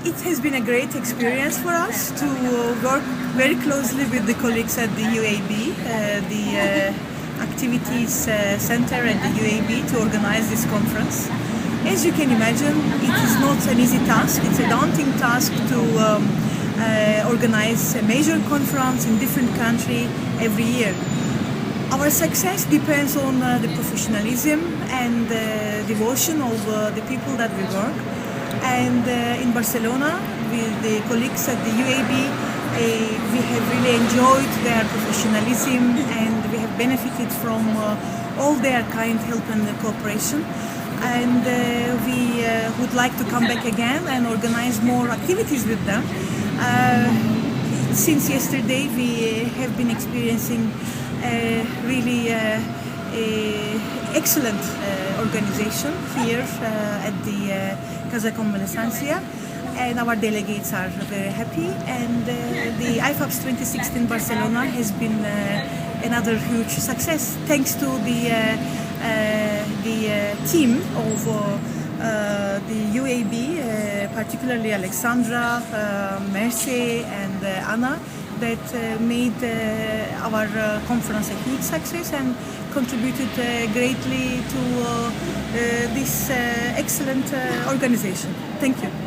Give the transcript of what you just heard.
It has been a great experience for us to work very closely with the colleagues at the UAB, the Activities Center at the UAB, to organize this conference. As you can imagine, it is not an easy task. It's a daunting task to organize a major conference in different country every year. Our success depends on the professionalism and devotion of the people that we work. And in Barcelona, with the colleagues at the UAB, we have really enjoyed their professionalism and we have benefited from all their kind help and cooperation. And we would like to come back again and organize more activities with them. Since yesterday, we have been experiencing really excellent organization here at the Casa Convalescència, and our delegates are very happy. And the Ifabs 2016 Barcelona has been another huge success, thanks to the team of the UAB, particularly Alexandra, Merce, and Anna, that made our conference a huge success and contributed greatly to this excellent organization. Thank you.